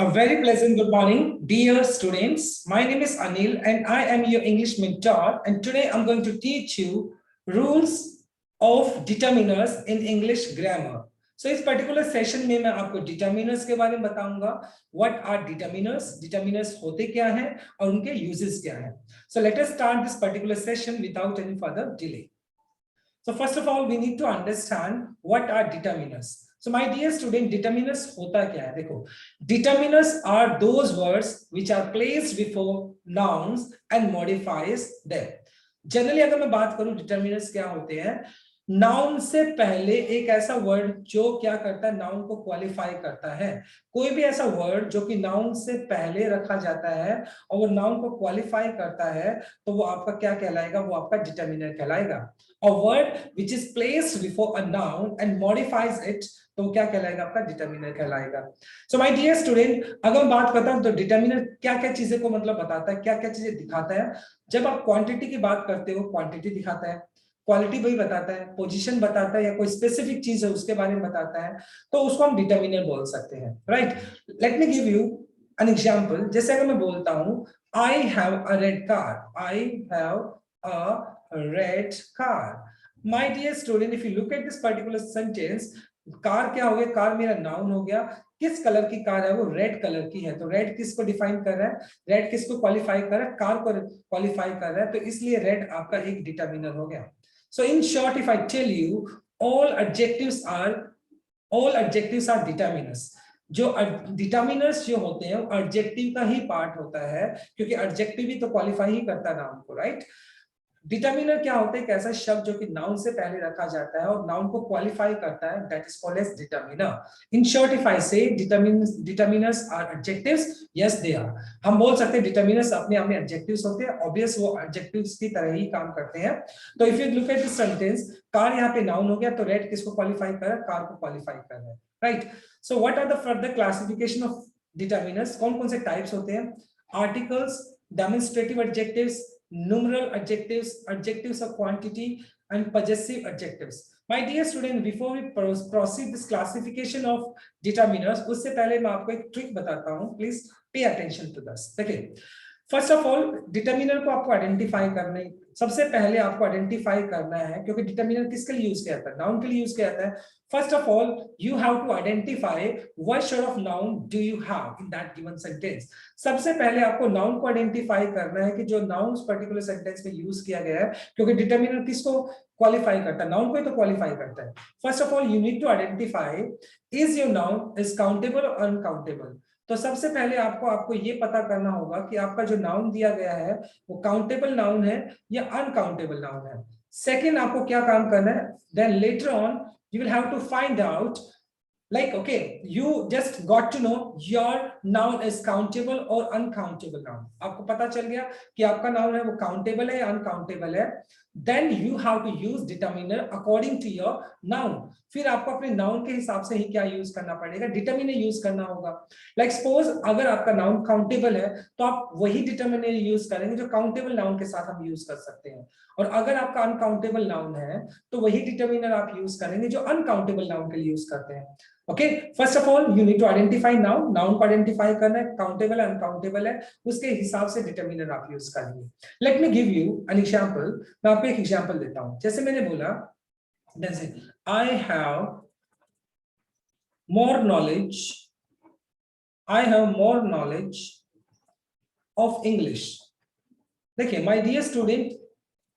A very pleasant good morning, dear students. My name is Anil and I am your English mentor. And today I'm going to teach you rules of determiners in English grammar. So इस particular session में मैं आपको determiners के बारे में बताऊंगा. What are determiners? Determiners होते क्या हैं और उनके uses क्या हैं? So let us start this particular session without any further delay. So first of all, we need to understand what are determiners. So my dear student, determiners होता क्या है? देखो, determiners are those words which are placed before nouns and modifies them. Generally अगर मैं बात करूं determiners क्या होते हैं, नाउन से पहले एक ऐसा वर्ड जो क्या करता है, नाउन को क्वालिफाई करता है. कोई भी ऐसा वर्ड जो कि नाउन से पहले रखा जाता है और वो नाउन को क्वालिफाई करता है, तो वो आपका क्या कहलाएगा? वो आपका डिटरमिनर कहलाएगा. A word which is placed before a noun and modifies it, तो क्या कहलाएगा? आपका डिटरमिनर कहलाएगा. So my dear student, अगर मैं बात करता हूं तो डिटरमिनर क्या क्या चीजें को मतलब बताता है, क्या क्या चीजें दिखाता है. जब आप क्वांटिटी की बात करते हो, क्वांटिटी दिखाता है, क्वालिटी भी बताता है, पोजीशन बताता है, या कोई स्पेसिफिक चीज है उसके बारे में बताता है, तो उसको हम डिटरमिनर बोल सकते हैं. Right, let me give you an example. जैसे अगर मैं बोलता हूं I have a red car, I have a red car. My dear student, if you look at this particular sentence, car क्या हो गया? कार मेरा नाउन हो गया. किस कलर की कार है? वो रेड कलर की है. तो रेड किसको डिफाइन कर रहा है? रेड किसको क्वालिफाई कर रहा है? कार को क्वालिफाई कर रहा है. तो इसलिए रेड आपका एक डिटरमिनर हो गया. So in short, if I tell you, all adjectives are determiners. जो डिटरमिनर्स जो होते हैं वो एडजेक्टिव का ही पार्ट होता है, क्योंकि एडजेक्टिव भी तो क्वालिफाई ही करता है नाउन को. राइट, डिटरमिनर क्या होता है? एक ऐसा शब्द जो कि नाउन से पहले रखा जाता है और नाउन को क्वालिफाई करता है, that is called as determiner. In short, if I say determiners are adjectives, yes they are. हम बोल सकते हैं डिटरमिनर्स अपने आप में एडजेक्टिव्स होते हैं. ऑब्वियस वो एडजेक्टिव्स की तरह ही काम करते हैं. तो if you look at this sentence, car यहाँ पे नाउन हो गया, तो रेड किसको क्वालिफाई कर रहा है? कार को क्वालिफाई कर रहा है. Right, so what are the further classification of determiners? कौन कौन से टाइप्स होते हैं? Articles, demonstrative adjectives, numeral adjectives, adjectives of quantity, and possessive adjectives. My dear student, before we proceed this classification of determiners, उससे पहले मैं आपको एक ट्रिक बताता हूँ. Please pay attention to this. देखिए, फर्स्ट ऑफ ऑल डिटरमिनर को आपको आइडेंटिफाई करने, सबसे पहले आपको आइडेंटिफाई करना है, क्योंकि डिटरमिनर किसके लिए यूज किया जाता है? नाउन के लिए यूज किया जाता है. First of all you have to identify what sort of noun do you have in that given sentence. सबसे पहले आपको नाउन को आइडेंटिफाई करना है कि जो नाउन पर्टिकुलर सेंटेंस में यूज किया गया है, क्योंकि डिटरमिनर किसको क्वालिफाई करता है? नाउन को ही तो क्वालिफाई करता है. First of all you need to identify is your noun is countable और अनकाउंटेबल. तो सबसे पहले आपको ये पता करना होगा कि आपका जो नाउन दिया गया है वो काउंटेबल नाउन है या अनकाउंटेबल नाउन है. सेकंड, आपको क्या काम करना है? Then later on you will have to find out, like, okay, you just got to know your noun is countable or uncountable noun. आपको पता चल गया कि आपका नाउन है वो काउंटेबल है या अनकाउंटेबल है. then you have to use determiner according to your noun. फिर आपको अपने नाउन के हिसाब से ही क्या यूज करना पड़ेगा? डिटरमिनर यूज करना होगा. लाइक सपोज अगर आपका नाउन काउंटेबल है तो आप वही डिटरमिनर यूज करेंगे जो काउंटेबल नाउन के साथ हम यूज कर सकते हैं. और अगर आपका अनकाउंटेबल नाउन है तो वही डिटरमिनर आप यूज करेंगे जो अनकाउंटेबल नाउन के लिए यूज करते हैं. Okay, first of all you need to identify noun. Noun को आइडेंटिफाई करना है, काउंटेबल है अनकाउंटेबल है, उसके हिसाब से डिटरमिनर आप यूज करेंगे. Late me give you an example. मैं आपको एक एग्जांपल देता हूं. जैसे मैंने बोला, जैसे I have more knowledge of English. देखिए my dear student,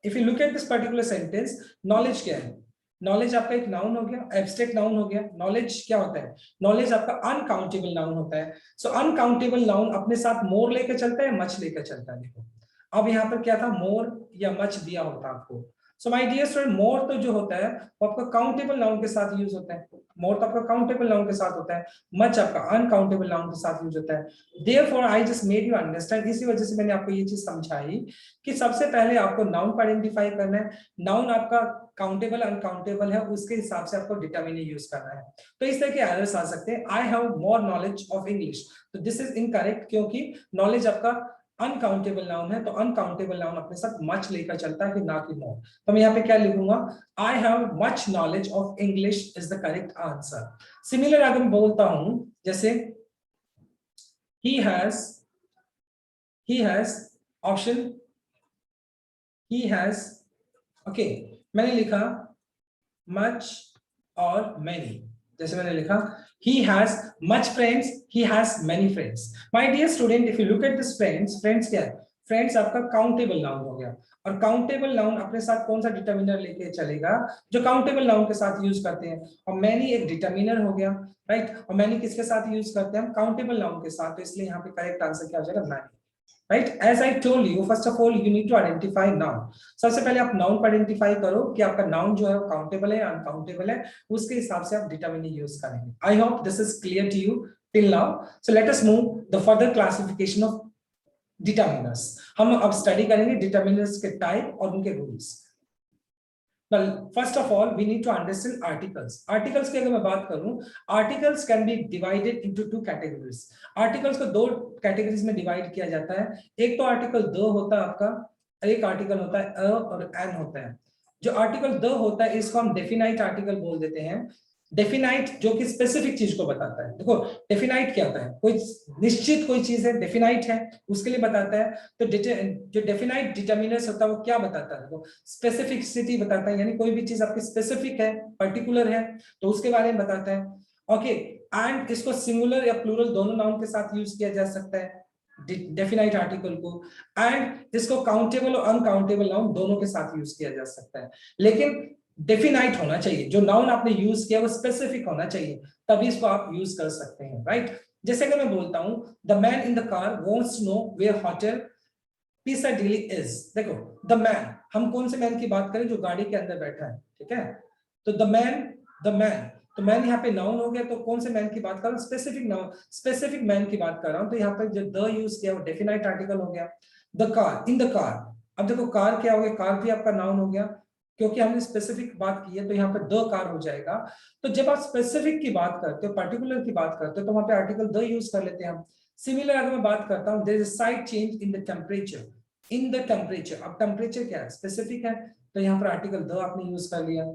if you look at this particular sentence, knowledge क्या है? नॉलेज आपका एक नाउन हो गया, एब्स्ट्रैक्ट नाउन हो गया. नॉलेज क्या होता है? नॉलेज आपका अनकाउंटेबल नाउन होता है. सो अनकाउंटेबल नाउन अपने साथ मोर लेकर चलता है, मच लेकर चलता है. देखो अब यहाँ पर क्या था? मोर या मच दिया होता आपको. सो माय डियर स्टूडेंट, मोर तो जो होता है वो आपका काउंटेबल नाउन के साथ यूज होता है. मोर तो आपका काउंटेबल नाउन के साथ होता है, मच आपका अनकाउंटेबल नाउन के साथ यूज होता है. Therefore I just made you understand. इसी वजह से मैंने आपको ये चीज समझाई कि सबसे पहले आपको नाउन को आइडेंटिफाई करना है. नाउन आपका काउंटेबल अनकाउंटेबल है, उसके हिसाब से आपको डिटरमिनर यूज करना है. तो इस तरह के एरर्स आ सकते हैं. आई have more knowledge of English, तो दिस इज इनकरेक्ट, क्योंकि नॉलेज आपका अनकाउंटेबल नाउन है. तो अनकाउंटेबल नाउन अपने साथ मच लेकर चलता है, ना कि मोर. तो मैं यहाँ पे क्या लिखूंगा? I have much knowledge of English is the correct answer. Similar अगर मैं बोलता हूं, जैसे he has option he has, okay मैंने लिखा much और many, जैसे मैंने लिखा he has much friends, he has many friends. My dear student, if you look at this friends क्या है? फ्रेंड्स आपका काउंटेबल नाउन हो गया, और काउंटेबल नाउन अपने साथ कौन सा डिटरमिनर लेके चलेगा? जो काउंटेबल नाउन के साथ यूज करते हैं, और मैनी एक डिटरमिनर हो गया, राइट? और मैनी किसके साथ यूज करते हैं? हम काउंटेबल नाउन के साथ, तो इसलिए यहाँ पे करेक्ट आंसर क्या हो जाएगा? Many, right? As I told you, first of all you need to identify noun. सबसे पहले आप नाउन को आइडेंटिफाई करो कि आपका नाउन जो है वो काउंटेबल है, अनकाउंटेबल है, उसके हिसाब से आप डिटरमिनर यूज करेंगे। I hope this is clear to you till now. So let us move the further classification of determiners. हम अब स्टडी करेंगे डिटरमिनर्स के टाइप और उनके rules. Well, first of all, we need to understand articles. Articles की अगर मैं बात करूं, articles can be divided into two categories. Articles को दो categories में divide किया जाता है। एक तो article the होता है आपका, एक article होता है a और an होता है। जो article the होता है इसको हम definite article बोल देते हैं। डेफिनाइट जो कि स्पेसिफिक चीज को बताता है। देखो डेफिनाइट क्या होता है? कोई निश्चित कोई चीज है, डेफिनाइट है, उसके लिए बताता है। तो जो डेफिनाइट डिटरमिनर्स होता है वो क्या बताता है? देखो स्पेसिफिसिटी बताता है, यानी कोई भी चीज आपकी स्पेसिफिक है, पर्टिकुलर है, तो उसके बारे में बताता है। ओके, एंड इसको सिंगुलर या प्लूरल दोनों नाउन के साथ यूज किया जा सकता है डेफिनाइट आर्टिकल को, एंड इसको काउंटेबल और अनकाउंटेबल नाउन दोनों के साथ यूज किया जा सकता है। लेकिन डेफिनाइट होना चाहिए, जो नाउन आपने यूज किया वो स्पेसिफिक होना चाहिए, तभी इसको आप यूज कर सकते हैं, राइट? जैसे कि मैं बोलता हूं the man in the car wants to know where hotel Piccadilly is. देखो द मैन, हम कौन से मैन की बात करें? जो गाड़ी के अंदर बैठा है, ठीक है? तो द मैन तो मैन यहाँ पे नाउन हो गया, तो कौन से मैन की बात कर रहा हूँ? स्पेसिफिक नाउन, स्पेसिफिक मैन की बात कर रहा हूँ, तो यहाँ पर जो द यूज किया वो डेफिनाइट आर्टिकल हो गया। The car, in the car, अब देखो कार क्या हो गया? कार भी आपका नाउन हो गया, क्योंकि हमने स्पेसिफिक बात की है, तो यहाँ पे द कार हो जाएगा। तो जब आप स्पेसिफिक की बात करते हो, पर्टिकुलर की बात करते हो, तो वहां पे आर्टिकल द यूज कर लेते हैं हम। सिमिलर अगर मैं बात करता हूँ, there is a slight change in the temperature, in the temperature, अब टेम्परेचर क्या है? स्पेसिफिक है, तो यहाँ पर आर्टिकल द आपने यूज कर लिया।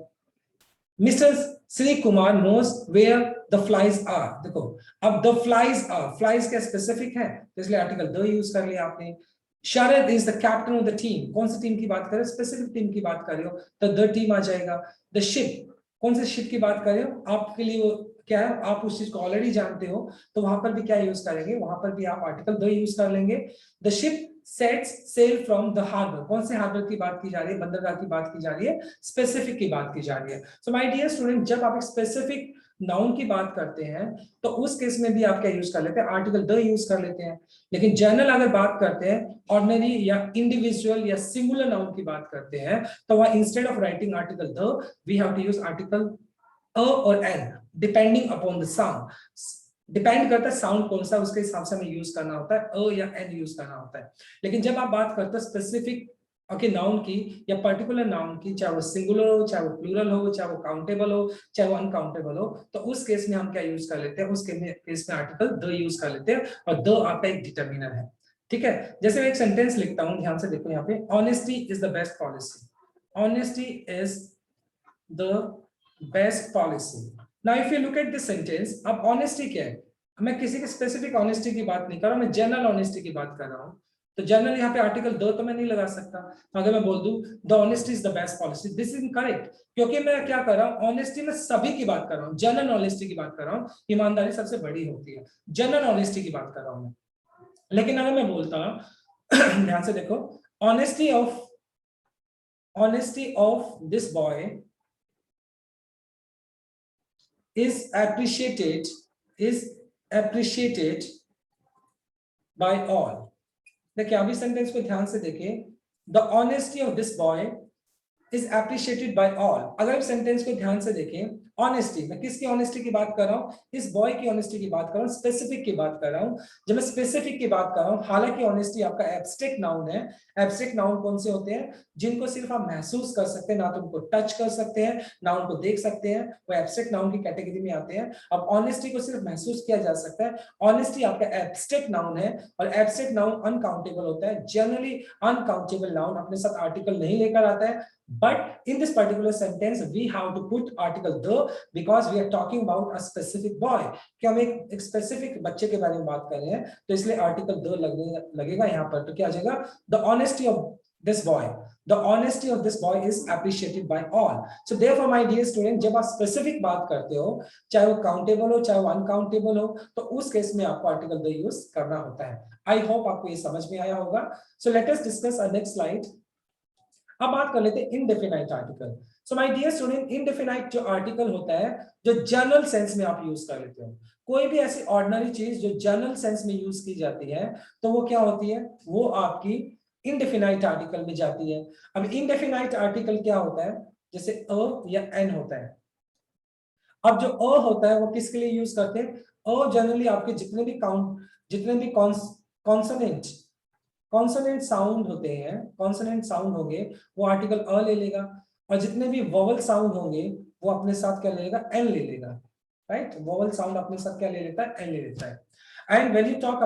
Mister Shri Kumar knows where the flies are, देखो अब द फ्लाइज आर, फ्लाइज क्या स्पेसिफिक है, तो इसलिए आर्टिकल द यूज कर लिया आपने। Sharad is the captain of the team, कौन सी टीम की बात कर रहे हो? स्पेसिफिक टीम की बात कर रहे हो, तो द टीम आ जाएगा। द शिप, कौन से शिप की बात कर रहे हो? आपके लिए वो क्या है, आप उस चीज को ऑलरेडी जानते हो, तो वहां पर भी क्या यूज करेंगे? वहां पर भी आप आर्टिकल द यूज कर लेंगे। The ship sets sail from the harbour, कौन से हार्बर की बात की जा रही है? बंदरगाह की बात की जा रही है, स्पेसिफिक की बात की जा रही है। सो माय डियर स्टूडेंट, जब आप एक स्पेसिफिक नाउन की बात करते हैं तो उस केस में भी आप क्या यूज कर लेते हैं? आर्टिकल द यूज कर लेते हैं। लेकिन जनरल अगर बात करते हैं, ऑर्डिनरी या इंडिविजुअल या सिंगुलर नाउन की बात करते हैं, तो वह instead of writing article the, we have to use article a और an, depending upon the sound. Depend करता है साउंड कौन सा, उसके हिसाब से हमें यूज करना होता है, अ या एन यूज करना होता है। लेकिन जब आप बात करते हो स्पेसिफिक ओके नाउन की या पर्टिकुलर नाउन की, चाहे वो सिंगुलर हो, चाहे वो प्लूरल हो, चाहे वो काउंटेबल हो, चाहे वो अनकाउंटेबल हो, तो उस केस में हम क्या यूज कर लेते हैं? उस केस में आर्टिकल द यूज कर लेते हैं, और द आपका एक डिटरमिनर है, ठीक है? जैसे मैं एक सेंटेंस लिखता हूं, ध्यान से देखो यहाँ पे, honesty is the best policy, honesty is the best policy. Now if you look at this sentence, अब ऑनेस्टी क्या है? मैं किसी की स्पेसिफिक ऑनेस्टी की बात नहीं कर रहा हूं, मैं जनरल ऑनेस्टी की बात कर रहा हूं। तो जनरल यहाँ पे आर्टिकल दो तो मैं नहीं लगा सकता। अगर मैं बोल दूं the honesty is the best policy, this is incorrect, क्योंकि मैं क्या कर रहा हूं? ऑनेस्टी में सभी की बात कर रहा हूं, जनरल ऑनेस्टी की बात कर रहा हूं, ईमानदारी सबसे बड़ी होती है, जनरल ऑनेस्टी की बात कर रहा हूं मैं। लेकिन अगर मैं बोलता हूं ध्यान से देखो, honesty of this boy is appreciated by all। देखिए अभी सेंटेंस को ध्यान से देखें, the honesty of this boy is appreciated by all। अगर सेंटेंस को ध्यान से देखें, ऑनेस्टी, मैं किसकी ऑनेस्टी की बात कर रहा हूं? इस बॉय की ऑनेस्टी की बात कर रहा हूं, स्पेसिफिक की बात कर रहा हूं। जब मैं स्पेसिफिक की बात कर रहा हूं, हालांकि ऑनेस्टी आपका एब्स्ट्रैक्ट नाउन है। एब्स्ट्रैक्ट नाउन कौन से होते हैं? जिनको सिर्फ आप महसूस कर सकते हैं, ना तो उनको टच कर सकते हैं, ना उनको देख सकते हैं, वो एब्स्ट्रैक्ट नाउन की कैटेगरी में आते हैं। अब ऑनेस्टी को सिर्फ महसूस किया जा सकता है, ऑनेस्टी आपका एब्स्ट्रैक्ट नाउन है, और एब्स्ट्रैक्ट नाउन अनकाउंटेबल होता है। जनरली अनकाउंटेबल नाउन अपने साथ आर्टिकल नहीं लेकर आता है, But in this particular sentence, we have to put article the because we are talking about a specific boy. कि हम एक specific बच्चे के बारे में बात कर रहे हैं, तो इसलिए article the लगेगा यहाँ पर. तो क्या आ जाएगा? The honesty of this boy. The honesty of this boy is appreciated by all. So therefore, my dear student, जब आप specific बात करते हो, चाहे वो countable हो, चाहे वो uncountable हो, तो उस केस में आपको article the use करना होता है. I hope आपको ये समझ में आया होगा. So let us discuss our next slide. अब बात कर लेते हैं indefinite article. So my dear student, indefinite जो आर्टिकल होता है, जो जनरल सेंस में आप यूज कर लेते हो, कोई भी ऐसी ऑर्डिनरी चीज जो जनरल सेंस में यूज की जाती है, तो वो क्या होती है? वो आपकी इनडेफिनाइट आर्टिकल में जाती है. अब इनडेफिनाइट आर्टिकल क्या होता है? जैसे अ या एन होता है. अब जो अ होता है वो किसके लिए यूज करते हैं? अ जनरली आपके जितने भी कॉन्सोनेंट कॉन्सोनेंट साउंड होते हैं, कॉन्सोनेंट साउंड होंगे, वो आर्टिकल अ ले लेगा. और जितने भी वोवल साउंड होंगे वो अपने साथ क्या ले लेगा? एन ले लेगा. राइट? वोवल साउंड अपने साथ क्या ले लेता है? एन ले लेता है. And when you talk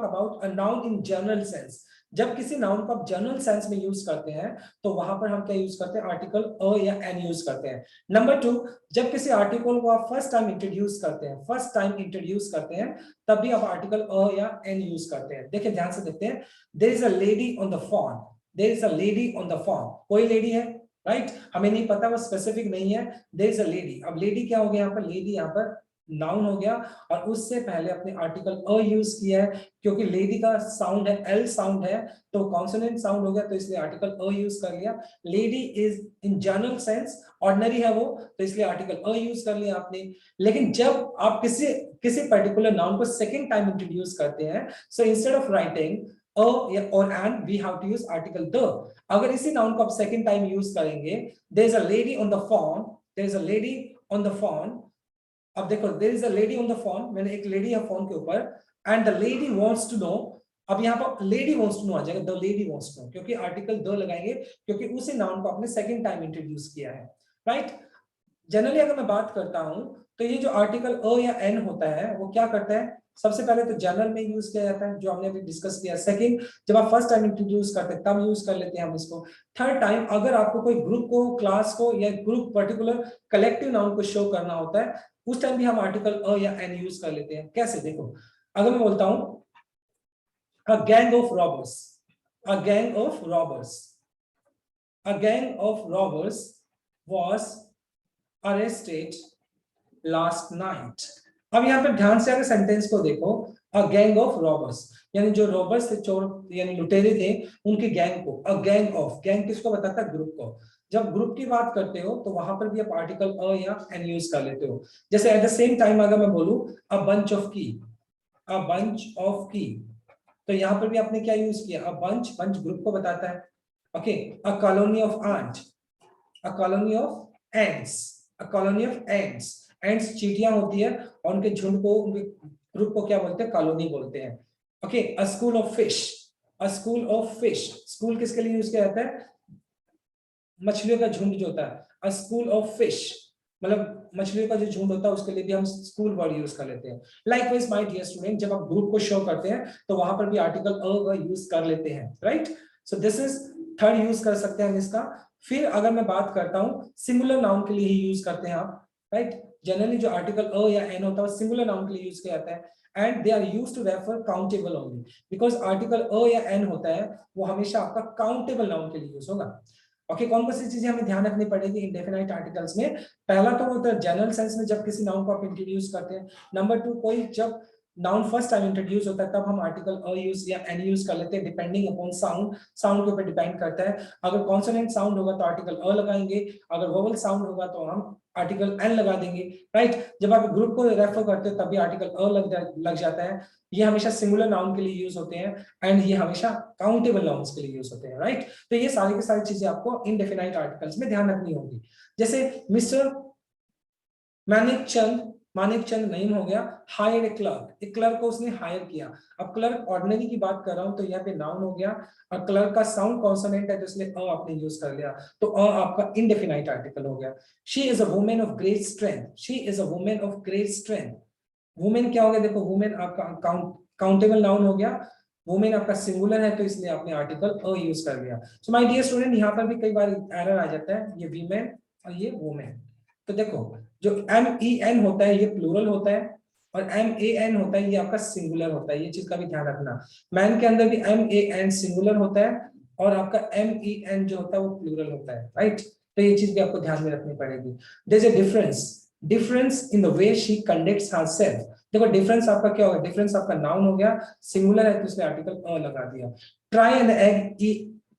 about a noun in general sense, जब किसी नाउन को आप जनरल सेंस में यूज करते हैं, तो वहां पर हम क्या यूज करते हैं? आर्टिकल अ या एन यूज करते हैं. नंबर 2, जब किसी आर्टिकल को आप फर्स्ट टाइम इंट्रोड्यूस करते हैं, तब भी आप आर्टिकल अ या एन यूज करते हैं. देखिए, ध्यान से देखते हैं. There is a lady on the phone. There is a lady on the phone. कोई लेडी है, राइट? हमें नहीं पता, वो स्पेसिफिक नहीं है. There is a lady. अब लेडी क्या हो गया यहाँ पर? लेडी यहाँ पर नाउन हो गया, और उससे पहले अपने आर्टिकल अ यूज किया है, क्योंकि लेडी का साउंड है, एल साउंड है, तो कॉन्सोनेंट साउंड हो गया, तो इसलिए आर्टिकल अ यूज कर लिया. Lady is in general sense, ordinary है वो, तो इसलिए आर्टिकल अ यूज कर लिया आपने. लेकिन जब आप किसी पर्टिकुलर नाउन को सेकंड टाइम इंट्रोड्यूस करते हैं, so instead of writing a और an, we have to use article the. अगर इसी नाउन को आप सेकंड टाइम यूज करेंगे, there is a lady on the phone, there is a lady on the phone. अब देखो, there is a lady on the phone, मैंने एक lady है फोन के ऊपर, and the lady wants to no. अब यहाँ पर लेडी वांट्स टू नो आ जाएगा, the lady wants to know, क्योंकि आर्टिकल द लगाएंगे, क्योंकि उसी नाउन को आपने सेकंड टाइम इंट्रोड्यूस किया है. राइट? जनरली अगर मैं बात करता हूं, तो ये जो आर्टिकल अ या एन होता है, वो क्या करता है? सबसे पहले तो जनरल में यूज किया जाता है, जो हमने अभी डिस्कस किया. सेकंड, जब आप फर्स्ट टाइम इंट्रोड्यूस करते हैं तब यूज कर लेते हैं हम इसको. थर्ड टाइम, अगर आपको कोई ग्रुप को, क्लास को, या ग्रुप पर्टिकुलर कलेक्टिव नाउन को शो करना होता है, उस टाइम भी हम आर्टिकल अ या एन यूज कर लेते हैं. कैसे? देखो, अगर मैं बोलता हूं a gang of robbers, a gang of robbers, a gang of robbers was arrested last night. अब यहाँ पे ध्यान से अगर सेंटेंस को देखो, अ गैंग ऑफ रॉबर्स, यानी जो रॉबर्स थे, चोर यानी लुटेरे थे, उनकी गैंग को. अ गैंग ऑफ, गैंग किसको बताता है? ग्रुप को. जब ग्रुप की बात करते हो, तो वहां पर भी आप आर्टिकल अ या एन यूज कर लेते हो. जैसे एट द सेम टाइम अगर मैं बोलूं अ बंच ऑफ की, अ बंच ऑफ की, तो यहाँ पर भी आपने क्या यूज किया? अ बंच, बंच ग्रुप को बताता है. Okay. A colony of ant, a colony of ants, a colony of ants. ants चींटियां होती है, और उनके झुंड को, उनके ग्रुप को क्या बोलते हैं? कॉलोनी बोलते हैं. Okay. a school of fish, a school of fish. School किसके लिए यूज किया जाता है? मछलियों का झुंड जो होता है. a school of fish, मतलब मछलियों का जो झुंड होता है, उसके लिए भी हम स्कूल वर्ड यूज कर लेते हैं. लाइकवाइज माय डियर स्टूडेंट, जब आप ग्रुप को शो करते हैं, तो वहां पर भी आर्टिकल अ का यूज कर लेते हैं. Right? So this is third use कर सकते हैं हम इसका. फिर अगर मैं बात करता हूं, सिंगुलर नाउन के लिए ही यूज करते हैं आप. राइट? जनरली जो आर्टिकल अ या एन होता है, सिंगुलर नाउन के लिए यूज किया जाता है, and they are used to refer countable only, because article a या एन होता है, वो हमेशा आपका काउंटेबल नाउन के लिए यूज होगा. ओके. कौन कौन सी चीजें हमें ध्यान रखनी पड़ेगी इंडेफिनाइट आर्टिकल्स में? पहला तो होता है जनरल सेंस में, जब किसी नाउन को आप इंट्रोड्यूस करते हैं. नंबर 2, कोई जब नाउन फर्स्ट टाइम इंट्रोड्यूस होता है, तब हम आर्टिकल अ यूज या एन यूज कर लेते हैं, डिपेंडिंग अपॉन साउंड. साउंड के ऊपर डिपेंड करता है. अगर कॉन्सोनेंट साउंड होगा तो आर्टिकल अ लगाएंगे, अगर वोवल साउंड होगा तो हम आर्टिकल एन लगा देंगे. राइट? जब आप ग्रुप को रेफर करते हो, तभी आर्टिकल अ लग जाता है. ये हमेशा सिंगुलर नाउन के लिए यूज होते हैं, एंड ये हमेशा काउंटेबल नाउन्स के लिए यूज होते हैं. राइट? तो ये सारी की सारी चीजें आपको इनडेफिनाइट आर्टिकल्स में ध्यान रखनी होगी. जैसे मिस्टर मानिक चंद नेम हो गया, हायर ए क्लर्क, एक क्लर्क को उसने हायर किया. अब क्लर्क ऑर्डिनरी की बात कर रहा हूं, तो यहाँ पे नाउन हो गया, और क्लर्क का साउंड कॉन्सोनेंट है, तो इसलिए अ आपने यूज कर लिया, तो अ आपका इनडेफिनाइट आर्टिकल हो गया. She is a women of great strength, she is a women of great strength. Women क्या हो गया? देखो, वुमेन आपका काउंटेबल नाउन हो गया. वुमेन आपका सिंगुलर है तो इसलिए आपने आर्टिकल अ यूज कर लिया। सो माय डियर स्टूडेंट, यहाँ पर भी कई बार एरर आ जाता है, ये वीमेन और ये वुमेन। तो देखो जो MEN होता है ये प्लूरल होता है और MAN होता है ये आपका सिंगुलर होता है, ये चीज का भी ध्यान रखना। मैन के अंदर भी MAN सिंगुलर होता है और आपका MEN जो होता है वो प्लूरल होता है, राइट। तो ये चीज भी आपको ध्यान में रखनी पड़ेगी। There is a difference in the way she conducts herself. देखो डिफरेंस आपका क्या होगा, डिफरेंस आपका नाउन हो गया, सिंगुलर है तो इसलिए आर्टिकल अ लगा दिया।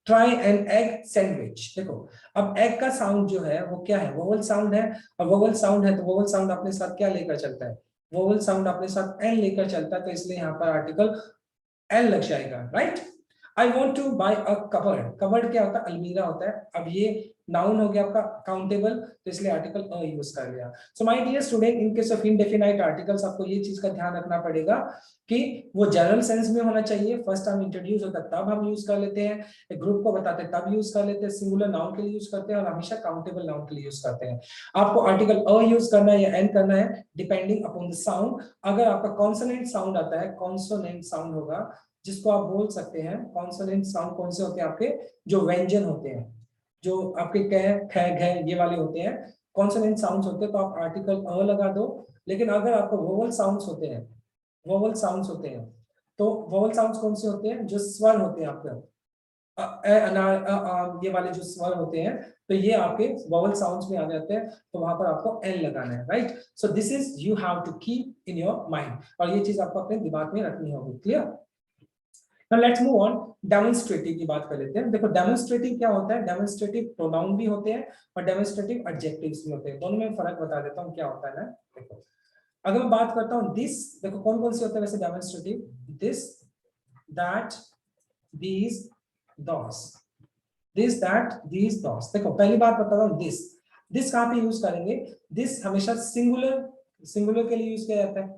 Try an egg sandwich. देखो अब एग का साउंड जो है वो क्या है, वोवल साउंड है, और वोवल साउंड है तो वोवल साउंड अपने साथ क्या लेकर चलता है, वोवल साउंड अपने साथ एन लेकर चलता है, तो इसलिए यहाँ पर आर्टिकल एल लग जाएगा, right. I want to buy a cupboard. Cupboard क्या होता है, अलमीरा होता है। अब ये नाउन हो गया आपका काउंटेबल, तो इसलिए आर्टिकल अ यूज कर लिया। So my dear student, in case of indefinite articles आपको ये चीज का ध्यान रखना पड़ेगा कि वो जनरल सेंस में होना चाहिए। फर्स्ट टाइम इंट्रोड्यूस होता है तब हम यूज कर लेते हैं, एक ग्रुप को बताते हैं तब यूज कर लेते हैं, सिंगुलर नाउन के लिए यूज करते हैं और हमेशा काउंटेबल नाउन के लिए यूज करते हैं। आपको आर्टिकल अ यूज करना है या एन करना है डिपेंडिंग अपॉन द साउंड। अगर आपका कॉन्सोनेंट साउंड आता है, कॉन्सोनेंट साउंड होगा जिसको आप बोल सकते हैं, कॉन्सोनेंट साउंड कौन से होते हैं आपके, जो व्यंजन होते हैं, जो आपके क ख घ ये वाले होते हैं, कॉन्सोनेंट साउंड्स होते हैं, तो आप आर्टिकल अ लगा दो। लेकिन अगर आपको वोवल साउंड्स होते हैं, वोवल साउंड्स होते हैं, तो वोवल साउंड्स कौन से होते हैं, जो स्वर होते हैं आपके अनार ये वाले जो स्वर होते हैं, तो ये आपके वोवल साउंड्स में आ जाते हैं, तो वहां पर आपको एन लगाना है, right. So this is you have to keep in your mind, और ये चीज आपको अपने दिमाग में रखनी होगी, clear. Now let's move on, demonstrative की बात कर लेते हैं। देखो डेमोन्स्ट्रेटिव क्या होता है, डेमोन्स्ट्रेटिव प्रोनाउन भी होते हैं और डेमोन्स्ट्रेटिव एडजेक्टिव्स भी होते हैं, दोनों में फर्क बता देता हूँ क्या होता है ना। देखो अगर मैं बात करता हूँ दिस, देखो कौन कौन से होते हैं वैसे demonstrative, this, that, these, those, this, that, these, those. देखो पहली बात बताता हूँ, दिस कहाँ पे यूज करेंगे, दिस हमेशा सिंगुलर के लिए यूज किया जाता है,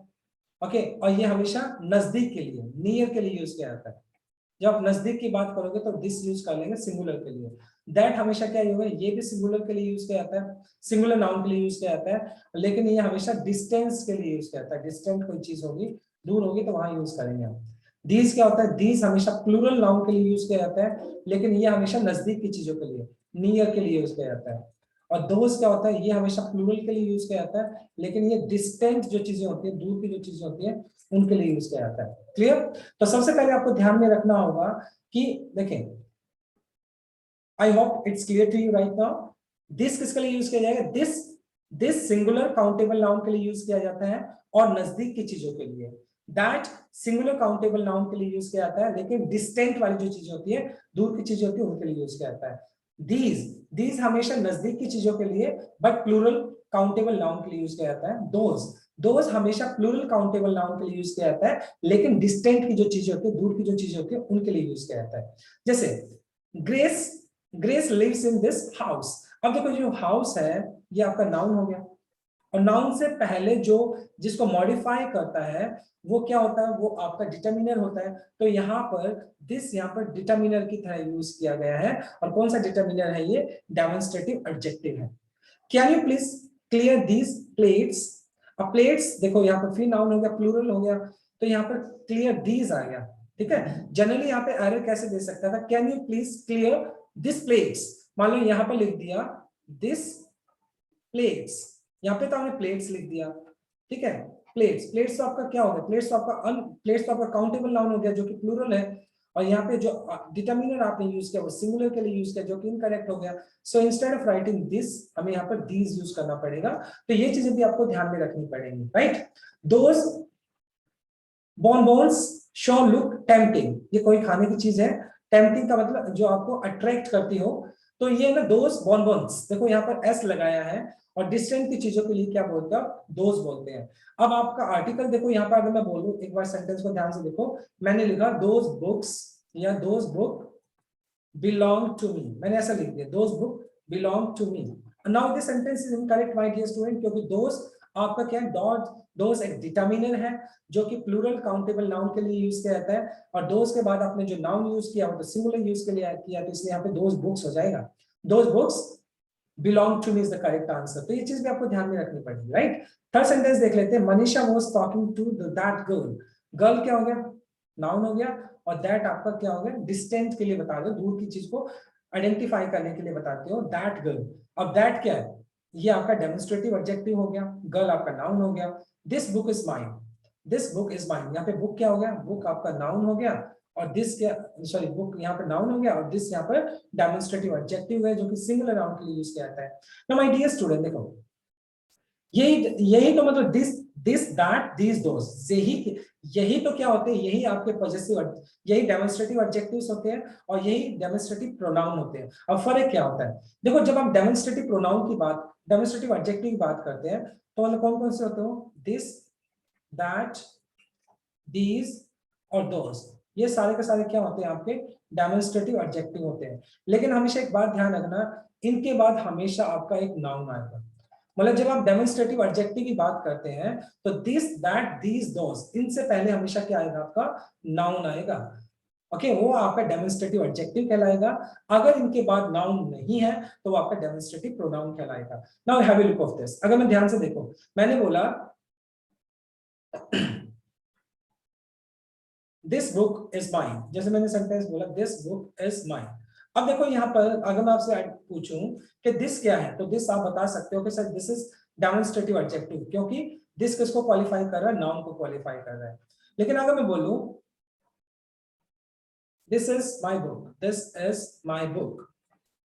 ओके। और ये हमेशा नजदीक के लिए, नियर के लिए यूज किया जाता है। जब आप नजदीक की बात करोगे तो दिस यूज कर लेंगे सिंगुलर के लिए। दैट हमेशा क्या होगा, ये भी सिंगुलर के लिए यूज किया जाता है, सिंगुलर नाउन के लिए यूज किया जाता है, लेकिन ये हमेशा डिस्टेंस के लिए यूज किया जाता है। डिस्टेंट कोई चीज होगी, दूर होगी, तो वहां यूज करेंगे हम। दीज क्या होता है, दीज हमेशा प्लूरल नाउन के लिए यूज किया जाता है, लेकिन ये हमेशा नजदीक की चीजों के लिए, नियर के लिए यूज किया जाता है। और दोस्त क्या होता है, ये हमेशा प्लूरल के लिए यूज किया जाता है, लेकिन ये डिस्टेंट जो चीजें होती है, दूर की जो चीजें होती है, उनके लिए यूज किया जाता है, क्लियर। तो सबसे पहले आपको ध्यान में रखना होगा कि देखें, I hope it's clear to you right now. This किसके लिए यूज किया जाएगा, दिस सिंगुलर काउंटेबल नाउन के लिए यूज किया जाता है और नजदीक की चीजों के लिए। दैट सिंगुलर काउंटेबल नाउन के लिए यूज किया जाता है, लेकिन डिस्टेंट वाली जो चीजें होती है, दूर की चीजें होती है, उनके लिए यूज किया जाता है। दीज हमेशा नजदीक की चीजों के लिए, बट प्लूरल काउंटेबल नाउन के लिए यूज किया जाता है। दोज हमेशा प्लूरल काउंटेबल नाउन के लिए यूज किया जाता है, लेकिन डिस्टेंट की जो चीजें होती है, दूर की जो चीजें होती है, उनके लिए यूज किया जाता है। जैसे Grace lives in this house. अब देखो जो हाउस है ये आपका नाउन हो गया, और नाउन से पहले जो जिसको मॉडिफाई करता है वो क्या होता है, वो आपका डिटरमिनर होता है। तो यहाँ पर दिस, यहाँ पर डिटरमिनर की तरह यूज किया गया है, और कौन सा डिटरमिनर है, ये डेमोन्स्ट्रेटिव एडजेक्टिव है। Can you please clear these plates. अब प्लेट्स देखो यहाँ पर फिर नाउन हो गया, प्लूरल हो गया, तो यहाँ पर क्लियर दीज आ गया, ठीक है। जनरली यहाँ पे एरर कैसे दे सकता था, can you please clear this plates, मान लो यहाँ पर लिख दिया दिस प्लेट्स, यहाँ पे तो हमने प्लेट्स लिख दिया, ठीक है। प्लेट्स तो आपका क्या हो गया, प्लेट्स तो आपका काउंटेबल नाउन हो गया जो कि प्लूरल है, और यहाँ पे जो डिटरमिनर आपने यूज किया वो सिंगुलर के लिए यूज किया, जो कि इनकरेक्ट हो गया। सो इंस्टेड ऑफ राइटिंग दिस, हमें यहाँ पर दीज यूज करना पड़ेगा। तो ये चीजें भी आपको ध्यान में रखनी पड़ेंगी, राइट। दोस bonbons sure look tempting, ये कोई खाने की चीज है, टेम्पटिंग का मतलब जो आपको अट्रैक्ट करती हो। तो ये ना दोस bonbons, देखो यहाँ पर एस लगाया है, और डिस्टेंट की चीजों के लिए क्या बोलते हैं, दोस बोलते हैं। अब आपका आर्टिकल देखो यहाँ पर, अगर मैं बोलूं, एक बार सेंटेंस को ध्यान से देखो, मैंने लिखा दोस बुक्स या those book belong to me, मैंने ऐसा लिख दिया, those book belong to me. Now this sentence is incorrect my dear student, क्योंकि दोस आपका क्या है, दोस एक डिटरमिनर है जो कि प्लूरल काउंटेबल नाउन के लिए यूज किया जाता है, और दोस के बाद आपने जो नाउन यूज किया वो तो सिंगुलर यूज के लिए किया, तो इसलिए यहाँ पे दोस बुक्स हो जाएगा। Those books belong to me is the correct answer. तो ये चीज भी आपको ध्यान में रखनी पड़ेगी, राइट। थर्ड सेंटेंस देख लेते हैं, Manisha was talking to that girl. Girl क्या हो गया, नाउन हो गया, और दैट आपका क्या हो गया, डिस्टेंस के लिए बता दो, दूर की चीज को आइडेंटिफाई करने के लिए बताते हो, दैट गर्ल। अब दैट क्या है, ये आपका डेमोन्स्ट्रेटिव एडजेक्टिव हो गया, गर्ल आपका नाउन हो गया। This book is mine, this book is mine, यहाँ पे बुक क्या हो गया, बुक आपका नाउन हो गया, और दिस क्या, सॉरी बुक यहाँ पे नाउन हो गया, और दिस यहाँ पर डेमोन्स्ट्रेटिव एडजेक्टिव है जो कि सिंगुलर नाउन के लिए यूज किया जाता है। नाउ माय डियर स्टूडेंट, देखो यही तो मतलब दिस दिस दैट दीज दोस, यही तो क्या होते हैं, यही आपके पॉजेसिव, यही डेमोन्स्ट्रेटिव एडजेक्टिव्स होते हैं, और यही डेमोन्स्ट्रेटिव प्रोनाउन होते हैं। अब फर्क क्या होता है, देखो जब आप डेमोन्स्ट्रेटिव प्रोनाउन की बात, डेमोन्स्ट्रेटिव एडजेक्टिव की बात करते हैं, तो मतलब कौन कौन से होते हो, दिस, दैट, दीज और दोस, ये सारे के सारे क्या होते हैं आपके डेमोन्स्ट्रेटिव एडजेक्टिव होते हैं। लेकिन हमेशा एक बात ध्यान रखना, इनके बाद हमेशा आपका एक नाउन आएगा। मतलब जब आप डेमोन्स्ट्रेटिव एडजेक्टिव की बात करते हैं तो दिस, दैट, दीज, दोस, इनसे पहले हमेशा क्या आएगा, आपका नाउन आएगा। ओके, वो आपका डेमोन्स्ट्रेटिव एडजेक्टिव कहलाएगा। अगर इनके बाद नाउन नहीं है तो वो आपका डेमोन्स्ट्रेटिव प्रोनाउन कहलाएगा। Now have a look of this, अगर मैं ध्यान से देखो, मैंने बोला दिस बुक इज माइन, जैसे मैंने सेंटेंस बोला दिस बुक इज माइन। अब देखो यहाँ पर अगर मैं आपसे पूछूं कि दिस क्या है, तो दिस आप बता सकते हो कि sir this is demonstrative adjective, क्योंकि दिस किसको क्वालिफाई कर रहा है, नाउन को क्वालिफाई कर रहा है। लेकिन अगर मैं बोलूं this is my book, this is my book,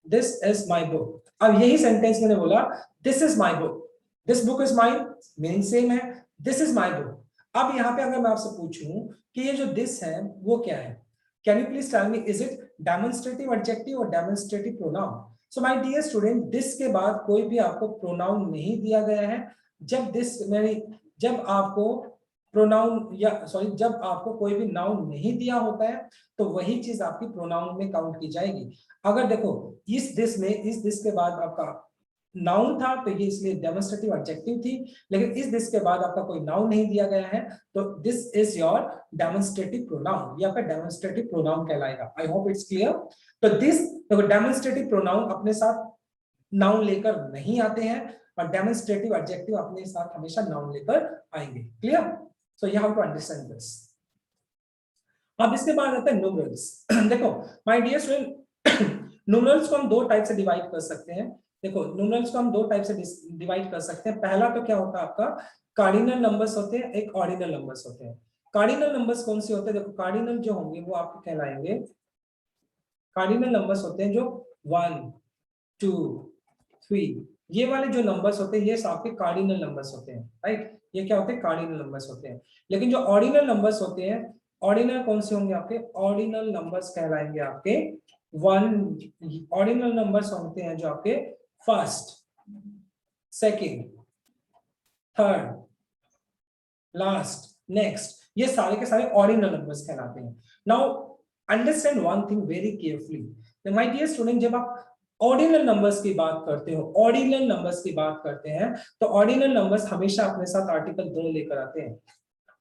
this is my book, अब यही सेंटेंस मैंने बोला this is my book, this book is mine, meaning same है, दिस इज माई बुक। अब यहाँ पे अगर मैं आपसे पूछूं कि ये जो दिस है वो क्या है, can you please tell me, is it demonstrative adjective और demonstrative pronoun? So my dear student, this के बाद कोई भी आपको प्रोनाउन नहीं दिया गया है। जब दिस जब आपको प्रोनाउन या सॉरी जब आपको कोई भी नाउन नहीं दिया होता है तो वही चीज आपकी प्रोनाउन में काउंट की जाएगी। अगर देखो इस दिस के बाद आपका नाउन था तो ये इसलिए डेमोन्स्ट्रेटिव एडजेक्टिव थी, लेकिन इस दिस के बाद आपका कोई नाउन नहीं दिया गया है तो this is your demonstrative pronoun, या फिर डेमोन्स्ट्रेटिव प्रोनाउन कहलाएगा। आई होप इट्स क्लियर। तो दिस, देखो डेमोन्स्ट्रेटिव प्रोनाउन अपने साथ नाउन लेकर नहीं आते हैं, और डेमोन्स्ट्रेटिव एडजेक्टिव अपने साथ हमेशा नाउन लेकर आएंगे। Clear? So you have to understand this. अब इसके बाद आता है न्यूमरल्स। देखो माय डियर स्टूडेंट, न्यूमरल्स को हम दो टाइप से डिवाइड कर सकते हैं। देखो न्यूमरल्स को हम दो टाइप से डिवाइड कर सकते हैं। पहला तो क्या होता है आपका कार्डिनल नंबर्स होते हैं, एक ऑर्डिनल नंबर्स होते हैं। कार्डिनल नंबर्स कौन से होते हैं, देखो कार्डिनल जो होंगे वो आपको कहलाएंगे, कार्डिनल नंबर्स होते हैं जो 1 2 3, ये वाले जो नंबर्स होते हैं ये आपके कार्डिनल नंबर्स होते हैं, राइट? ये क्या होते हैं, कार्डिनल नंबर्स होते हैं। लेकिन जो ऑर्डिनल नंबर्स होते हैं, ऑर्डिनल कौन से होंगे आपके, ऑर्डिनल नंबर्स कहलाएंगे आपके 1, ऑर्डिनल नंबर्स होते हैं जो आपके first, second, third, last, next, ये सारे के सारे ऑर्डिनल नंबर्स कहलाते हैं। Now understand one thing very carefully my dear student, जब आप ऑर्डिनल नंबर्स की बात करते हो, ऑर्डिनल नंबर्स की बात करते हैं, तो ऑर्डिनल नंबर्स हमेशा अपने साथ आर्टिकल द लेकर आते हैं।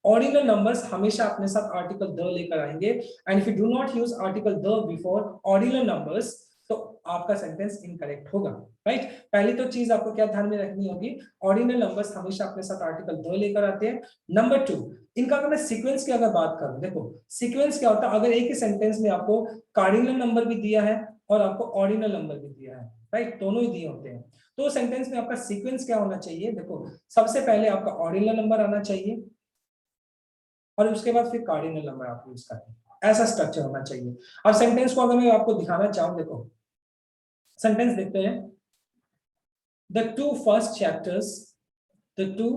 ऑर्डिनल नंबर्स हमेशा अपने साथ आर्टिकल द लेकर आएंगे, and if you do not use article the before ordinal numbers तो आपका सेंटेंस इनकरेक्ट होगा, राइट? पहली तो चीज आपको क्या ध्यान में रखनी होगी, ऑर्डिनल नंबर्स हमेशा अपने साथ आर्टिकल द लेकर आते हैं। नंबर 2, इनका अगर मैं सीक्वेंस की अगर बात करूं, देखो सीक्वेंस क्या होता है, अगर एक ही सेंटेंस में आपको कार्डिनल नंबर भी दिया है और आपको ऑर्डिनल नंबर भी दिया है, राइट, दोनों ही दिए होते हैं, तो सेंटेंस में आपका सीक्वेंस क्या होना चाहिए, देखो सबसे पहले आपका ऑर्डिनल नंबर आना चाहिए और उसके बाद फिर कार्डिनल नंबर आप यूज करें, ऐसा स्ट्रक्चर होना चाहिए। अब सेंटेंस को अगर मैं आपको दिखाना चाहूं, देखो सेंटेंस देखते हैं, the two first chapters, the two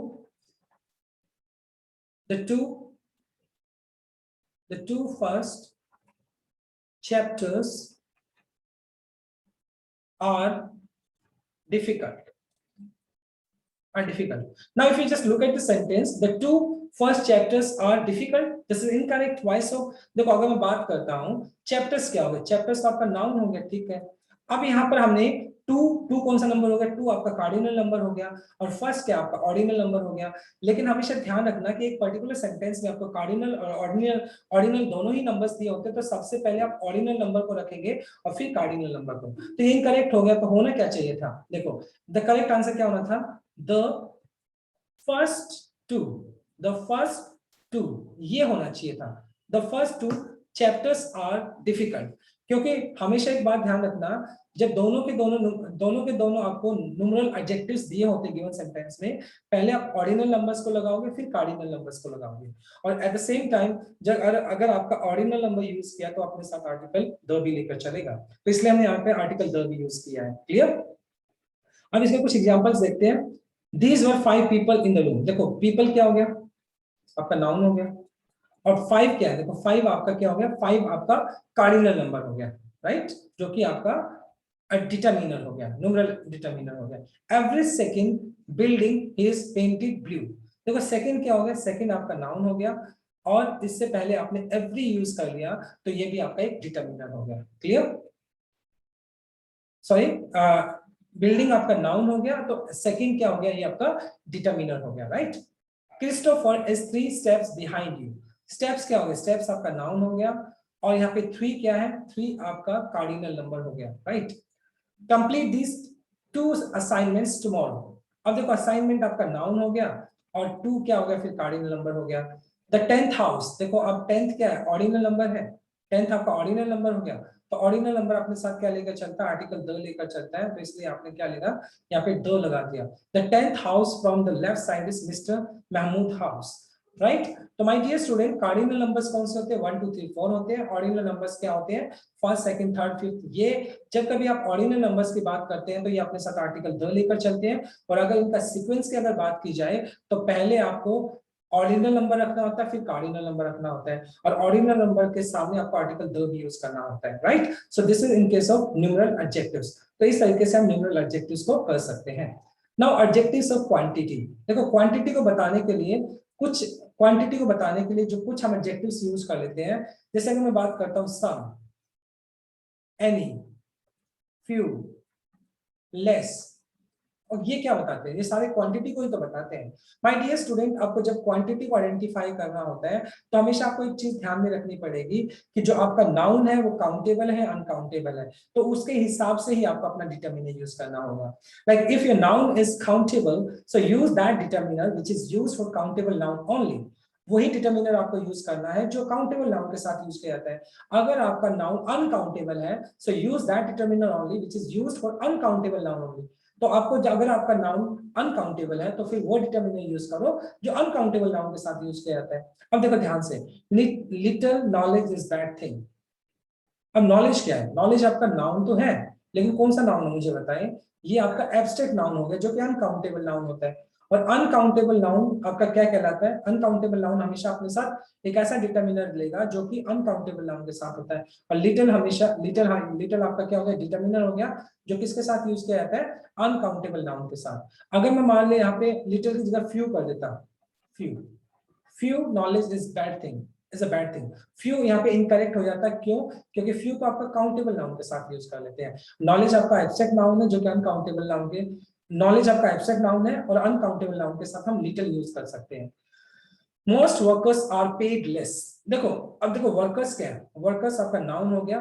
first chapters are difficult. Now if you just look at the sentence, the two first chapters are difficult, this is incorrect. Why so? देखो अगर मैं बात करता हूं चैप्टर्स क्या हो गए, चैप्टर्स तो आपका नाउन हो गया, ठीक है। अब यहाँ पर हमने टू कौन सा नंबर हो गया, टू आपका कार्डिनल नंबर हो गया, और फर्स्ट क्या आपका ऑर्डिनल नंबर हो गया। लेकिन हमेशा ध्यान रखना कि एक पर्टिकुलर सेंटेंस में आपको कार्डिनल और ऑर्डिनल दोनों ही नंबर्स दिए होते हैं, तो सबसे पहले आप ऑर्डिनल नंबर को रखेंगे और फिर कार्डिनल नंबर को, तो ये इनकरेक्ट हो गया। तो होना क्या चाहिए था, देखो द करेक्ट आंसर क्या होना था, the first two, the first two, ये होना चाहिए था, the first two chapters are difficult, क्योंकि हमेशा एक बात ध्यान रखना, जब दोनों के दोनों आपको न्यूमरल एडजेक्टिव्स दिए होते हैं गिवन सेंटेंस में, पहले आप ऑर्डिनल नंबर्स को लगाओगे फिर कार्डिनल नंबर्स को लगाओगे, और एट द सेम टाइम जब अगर आपका ऑर्डिनल नंबर यूज किया तो अपने साथ आर्टिकल द भी लेकर चलेगा, तो इसलिए हमने यहाँ पे आर्टिकल द भी यूज किया है। क्लियर? अब इसके कुछ एग्जांपल्स देखते हैं। These were 5 people in the room. देखो पीपल क्या हो गया, आपका नाउन हो गया, और 5 क्या है, देखो 5 आपका क्या हो गया, 5 आपका कार्डिनल नंबर हो गया, राइट, जो कि आपका डिटरमिनर हो गया, न्यूमरल डिटरमिनर हो गया। Every second building is painted blue. देखो सेकंड क्या हो गया, सेकंड आपका नाउन हो गया, और इससे पहले आपने एवरी यूज कर लिया, तो ये भी आपका एक डिटरमिनर हो गया। क्लियर? सॉरी, बिल्डिंग आपका नाउन हो गया, तो सेकंड क्या हो गया, ये आपका डिटरमिनर हो गया, right. Christopher is 3 steps behind you. Steps क्या हो गया, स्टेप्स आपका नाउन हो गया, और यहाँ पे 3 क्या है, 3 आपका कार्डिनल नंबर हो गया, right. Complete this 2 assignments tomorrow. अब देखो असाइनमेंट आपका नाउन हो गया, और 2 क्या हो गया, फिर कार्डिनल नंबर हो गया। द 10th हाउस, देखो अब 10th क्या है, ऑर्डिनल नंबर है, 10th आपका ऑर्डिनल नंबर हो गया, तो ऑर्डिनल नंबर अपने साथ क्या लेकर चलता है, आर्टिकल द लेकर चलता है, तो इसलिए आपने क्या लिखा, यहाँ पे द लगा दिया। The 10th house from the left side is mister Mahmood house, right. तो my dear student, cardinal numbers कौन से होते हैं, 1 2 3 4 होते हैं। ऑर्डिनल नंबर्स क्या होते हैं, फर्स्ट सेकंड थर्ड फिफ्थ। ये जब कभी आप ऑर्डिनल नंबर्स की बात करते हैं तो ये अपने साथ आर्टिकल द लेकर चलते हैं, और अगर इनका सीक्वेंस की अगर बात की जाए तो पहले आपको ऑर्डिनल नंबर रखना होता है, फिर कार्डिनल नंबर रखना होता है, और ऑर्डिनल नंबर के सामने आपको आर्टिकल द भी यूज करना होता है, right. So this is in case of numeral adjectives. तो इस तरीके से हम न्यूमरल एडजेक्टिव्स को कर सकते हैं। Now adjectives of quantity. देखो क्वांटिटी को बताने के लिए जो कुछ हम एडजेक्टिव्स यूज कर लेते हैं, जैसे अगर मैं बात करता हूं सम, एनी, फ्यू, लेस, और ये क्या बताते हैं, ये सारे क्वांटिटी को ही तो बताते हैं। माय डियर स्टूडेंट, आपको जब क्वांटिटी को आइडेंटिफाई करना होता है तो हमेशा आपको एक चीज ध्यान में रखनी पड़ेगी कि जो आपका नाउन है वो काउंटेबल है अनकाउंटेबल है, तो उसके हिसाब से ही आपको अपना डिटरमिनर यूज करना होगा। Like if your noun is countable, so use that determiner which is used for countable noun only. वही डिटरमिनर आपको यूज करना है जो काउंटेबल नाउन के साथ यूज किया जाता है। अगर आपका नाउन अनकाउंटेबल है, so use that determiner only which is used for uncountable noun only. तो आपको अगर आपका नाउन अनकाउंटेबल है तो फिर वो डिटरमिनर यूज करो जो अनकाउंटेबल नाउन के साथ यूज किया जाता है। अब देखो ध्यान से, little knowledge is bad thing. अब नॉलेज क्या है, नॉलेज आपका नाउन तो है, लेकिन कौन सा नाउन है मुझे बताएं। ये आपका एब्स्ट्रैक्ट नाउन हो गया जो कि अनकाउंटेबल नाउन होता है। और अनकाउंटेबल नाउन आपका क्या कहलाता है, अनकाउंटेबल नाउन हमेशा अपने साथ एक ऐसा डिटरमिनर लेगा जो कि अनकाउंटेबल नाउन के साथ होता है। और लिटिल हमेशा लिटिल आपका क्या हो गया, डिटरमिनर हो गया जो किसके साथ यूज किया जाता है, अनकाउंटेबल नाउन के साथ। अगर मैं मान ले यहाँ पे लिटिल की जगह फ्यू कर देता, few, few knowledge is bad thing, is a bad thing. Few यहाँ पे इनकरेक्ट हो जाता है, क्यों, क्योंकि फ्यू को आपका काउंटेबल नाउन के साथ यूज कर लेते हैं। नॉलेज आपका एब्स्ट्रैक्ट नाउन है जो कि अनकाउंटेबल नाउन के, नॉलेज आपका एब्स्ट्रैक्ट नाउन है और अनकाउंटेबल नाउन के साथ हम लिटिल यूज कर सकते हैं। Most workers are paid less. देखो अब देखो वर्कर्स क्या है, वर्कर्स आपका नाउन हो गया,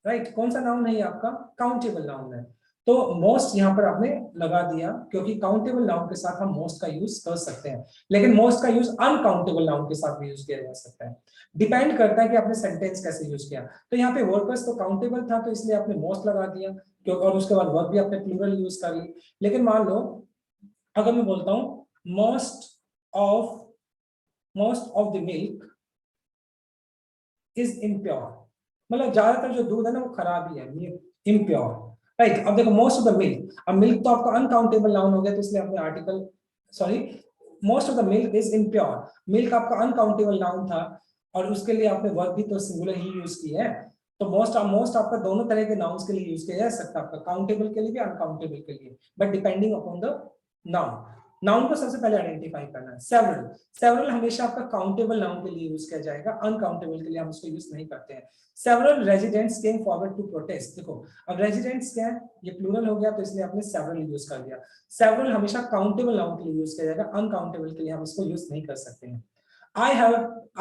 राइट। कौन सा नाउन है ये आपका, काउंटेबल नाउन है, तो मोस्ट यहाँ पर आपने लगा दिया क्योंकि काउंटेबल नाउन के साथ हम मोस्ट का यूज कर सकते हैं, लेकिन मोस्ट का यूज अनकाउंटेबल नाउन के साथ भी यूज किया जा सकता है। डिपेंड करता है कि आपने सेंटेंस कैसे यूज किया। तो यहाँ पे वर्कर्स तो काउंटेबल था तो इसलिए आपने मोस्ट लगा दिया, क्योंकि और उसके बाद वर्क भी आपने प्लूरल यूज कर ली। लेकिन मान लो अगर मैं बोलता हूं most of the milk is impure, मतलब ज्यादातर जो दूध है ना वो खराब ही है, इम्प्योर, राइट। अब देखो मोस्ट ऑफ द मिल्क, अब मिल्क तो आपका अनकाउंटेबल नाउन हो गया तो इसलिए आपने article, sorry, most of the milk is impure, milk आपका अनकाउंटेबल नाउन था और उसके लिए आपने वर्ब भी तो सिंगुलर ही यूज की है। तो मोस्ट आपका दोनों तरह के नाउन्स के लिए यूज किया जा सकता है, आपका काउंटेबल के लिए भी अनकाउंटेबल के लिए, but depending upon the noun. Noun को सबसे पहले आइडेंटिफाई करना है। सेवरल, सेवरल हमेशा आपका काउंटेबल नाउन के लिए यूज किया जाएगा, अनकाउंटेबल के लिए हम उसको यूज नहीं करते हैं। Several residents came forward to protest. देखो अब रेजिडेंट्स क्या है, ये प्लूरल हो गया तो इसलिए आपने सेवरल यूज कर दिया। सेवरल हमेशा काउंटेबल नाउन के लिए यूज किया जाएगा, अनकाउंटेबल के लिए हम इसको यूज नहीं कर सकते हैं। I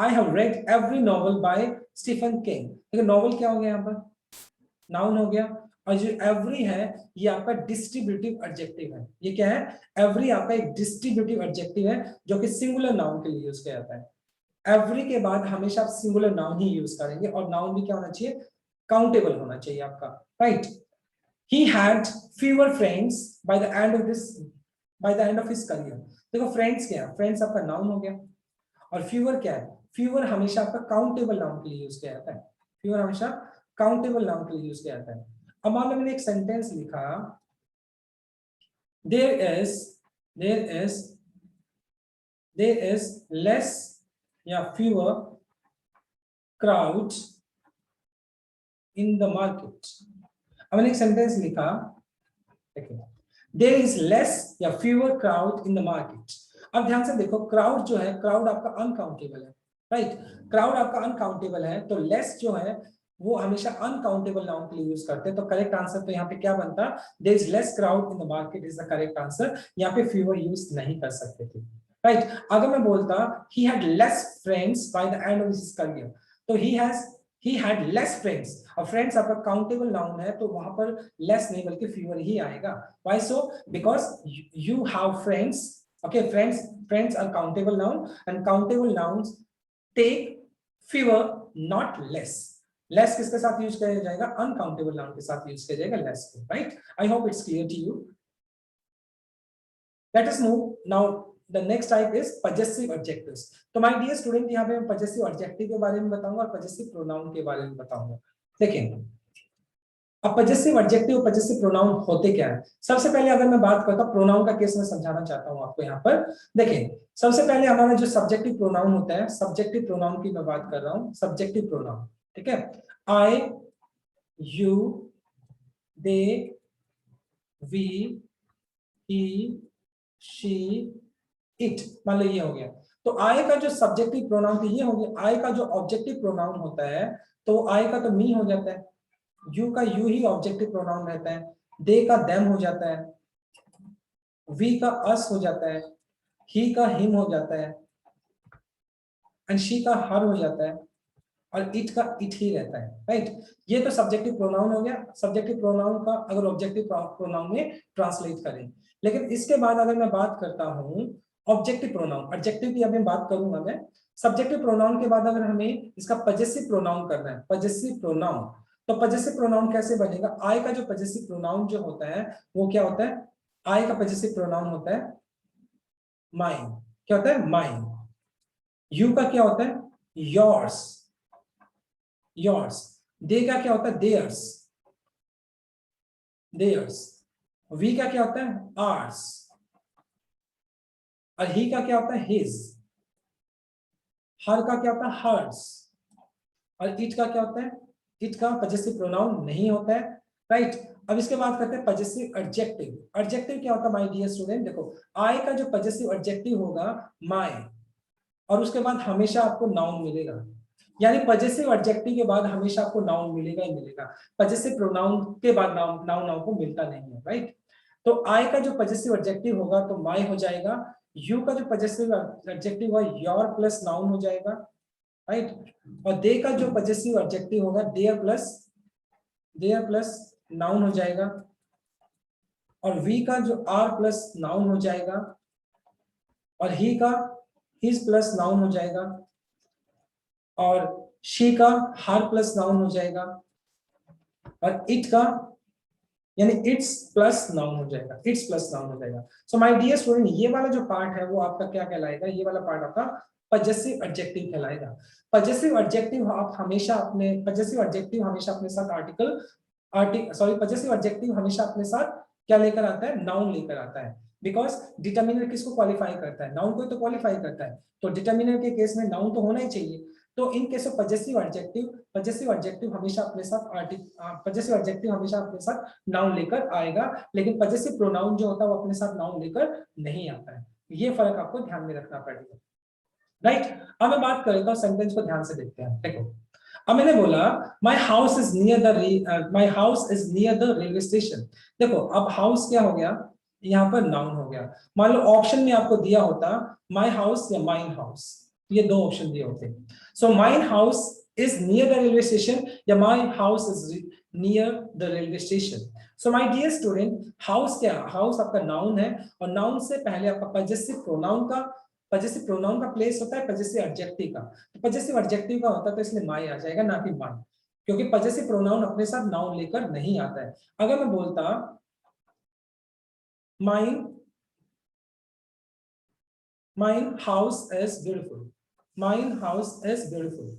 have read every novel by Stephen King। देखो नॉवल क्या हो गया, यहाँ पर नाउन हो गया, और जो एवरी है ये आपका डिस्ट्रीब्यूटिव एडजेक्टिव है। ये क्या है, एवरी आपका एक डिस्ट्रीब्यूटिव एडजेक्टिव है जो कि सिंगुलर नाउन के लिए यूज किया जाता है। एवरी के बाद हमेशा आप सिंगुलर नाउन ही यूज करेंगे, और नाउन भी क्या होना चाहिए, काउंटेबल होना चाहिए आपका, right. He had fewer friends by the end of this, by the end of his career. देखो फ्रेंड्स क्या है, फ्रेंड्स आपका नाउन हो गया, और फ्यूअर क्या है, फ्यूअर हमेशा आपका काउंटेबल नाउन के लिए यूज किया जाता है, फ्यूअर हमेशा काउंटेबल नाउन के लिए यूज किया जाता है। अब मान लो मैंने एक सेंटेंस लिखा, there is less या fewer crowd in the market। अब मैंने एक सेंटेंस लिखा, देखिए there is less या fewer crowd in the market। अब ध्यान से देखो, क्राउड जो है, क्राउड आपका अनकाउंटेबल है, राइट। क्राउड आपका अनकाउंटेबल है, तो लेस जो है वो हमेशा अनकाउंटेबल नाउन के लिए यूज करते हैं। तो करेक्ट आंसर तो यहाँ पे क्या बनता, there is less crowd in the market is the correct answer. यहाँ पे फ्यूअर यूज नहीं कर सकते थे, राइट। अगर मैं बोलता he had less friends by the end of his career, तो ही हैड लेस फ्रेंड्स, और फ्रेंड्स आपका काउंटेबल नाउन है, तो वहां पर लेस नहीं बल्कि फ्यूअर ही आएगा। Why so, because you have friends, okay, friends are countable noun, and countable nouns take fewer not less. Less किसके साथ यूज किया जाएगा, अनकाउंटेबल नाउन के साथ यूज किया जाएगा लेस को, right. I hope it's clear to you. Let us move now, the next type is possessive adjectives. तो माय डियर स्टूडेंट, यहाँ पे मैं पजेसिव एडजेक्टिव के बारे में बताऊंगा और पजेसिव प्रोनाउन के बारे में बताऊंगा। देखिए अब पजेसिव एडजेक्टिव और पजेसिव प्रोनाउन होते क्या है। सबसे पहले अगर मैं बात करता हूं प्रोनाउन का केस में समझाना चाहता हूं आपको यहाँ पर। देखिए सबसे पहले हमारा जो सब्जेक्टिव प्रोनाउन होता है, सब्जेक्टिव प्रोनाउन की मैं बात कर रहा हूँ, सब्जेक्टिव प्रोनाउन, ठीक है। I, you, they, we, he, she, it, मान लो ये हो गया। तो आई का जो सब्जेक्टिव प्रोनाउन तो ये हो गया। आई का जो ऑब्जेक्टिव प्रोनाउन होता है, तो आई का तो मी हो जाता है, यू का यू ही ऑब्जेक्टिव प्रोनाउन रहता है, दे का देम हो जाता है, वी का अस हो जाता है, ही का हिम हो जाता है, एंड शी का हर हो जाता है, और इट का इट ही रहता है, राइट। ये तो सब्जेक्टिव प्रोनाउन हो गया। सब्जेक्टिव प्रोनाउन का अगर ऑब्जेक्टिव प्रोनाउन में ट्रांसलेट करें, लेकिन इसके बाद अगर मैं बात करता हूं ऑब्जेक्टिव प्रोनाउन, एडजेक्टिव की अभी बात करूंगा मैं। सब्जेक्टिव प्रोनाउन के बाद अगर हमें इसका पजेसिव प्रोनाउन करना है, पजेसिव प्रोनाउन, तो पजेसिव प्रोनाउन कैसे बनेगा। आई का जो पजेसिव प्रोनाउन जो होता है वो क्या होता है, आई का पजेसिव प्रोनाउन होता है माइन। क्या होता है, माइन। यू का क्या होता है, योर्स, योर्स। दे का क्या होता है, देयर्स, देयर्स। वी का क्या होता है, आर्स, और ही का क्या होता है, हिज। हर का क्या होता है, हर्स, और इट का क्या होता है, इट का पजेसिव प्रोनाउन नहीं होता है, राइट। अब इसके बाद करते हैं पजेसिव एडजेक्टिव। एडजेक्टिव क्या होता है माय डियर स्टूडेंट, देखो आई का जो पजेसिव एडजेक्टिव होगा माय, और उसके बाद हमेशा आपको नाउन मिलेगा, यानी पजेसिव एडजेक्टिव के बाद हमेशा आपको नाउन मिलेगा ही मिलेगा। पजेसिव प्रोनाउन के बाद नाउन नाउन आपको मिलता नहीं है, राइट। तो आई का जो पजेसिव एडजेक्टिव होगा तो माय हो जाएगा, यू का जो पजेसिव एडजेक्टिव होगा योर प्लस नाउन हो जाएगा, राइट। और दे का जो पजेसिव एडजेक्टिव होगा देयर प्लस नाउन हो जाएगा, और वी का जो आर प्लस नाउन हो जाएगा, और ही का हिज प्लस नाउन हो जाएगा, और शी का हर प्लस नाउन हो जाएगा, और इट का यानी इट्स प्लस नाउन हो जाएगा, इट्स प्लस नाउन हो जाएगा। सो माय डियर स्टूडेंट, ये वाला जो पार्ट है वो आपका क्या कहलाएगा, ये वाला पार्ट आपका पजेसिव एडजेक्टिव कहलाएगा। पजेसिव एडजेक्टिव आप हमेशा अपने पजेसिव एडजेक्टिव हमेशा अपने साथ पजेसिव एडजेक्टिव हमेशा अपने साथ क्या लेकर आता है, नाउन लेकर आता है। बिकॉज डिटर्मिनर किसको क्वालिफाई करता है, नाउन को तो क्वालिफाई करता है, तो डिटर्मिनर के केस में नाउन तो होना ही चाहिए। तो इन केस ऑफ पजेसिव एडजेक्टिव हमेशा अपने साथ पजेसिव एडजेक्टिव हमेशा अपने साथ नाउन लेकर आएगा, लेकिन पजेसिव प्रोनाउन जो होता है वो अपने साथ नाउन लेकर नहीं आता है। ये फर्क आपको ध्यान में रखना पड़ेगा, राइट। अब मैं बात करता हूँ, सेंटेंस को ध्यान से देखते हैं। देखो अब मैंने बोला my house is near the railway station. देखो अब हाउस क्या हो गया, यहाँ पर नाउन हो गया। मान लो ऑप्शन में आपको दिया होता माय हाउस या माइन हाउस, ये दो ऑप्शन दिए होते। So mine house is near the railway station या my house is near the railway station. So my dear student, house क्या, हाउस आपका नाउन है, और नाउन से पहले आपका पजेसिव प्रोनाउन का पजेसिव प्रोनाउन का प्लेस होता है पजेसिव एडजेक्टिव का, तो पजेसिव एडजेक्टिव का होता है तो इसलिए माई आ जाएगा, ना कि माई, क्योंकि पजेसिव प्रोनाउन अपने साथ नाउन लेकर नहीं आता है। अगर मैं बोलता mine house is beautiful, mine house is beautiful,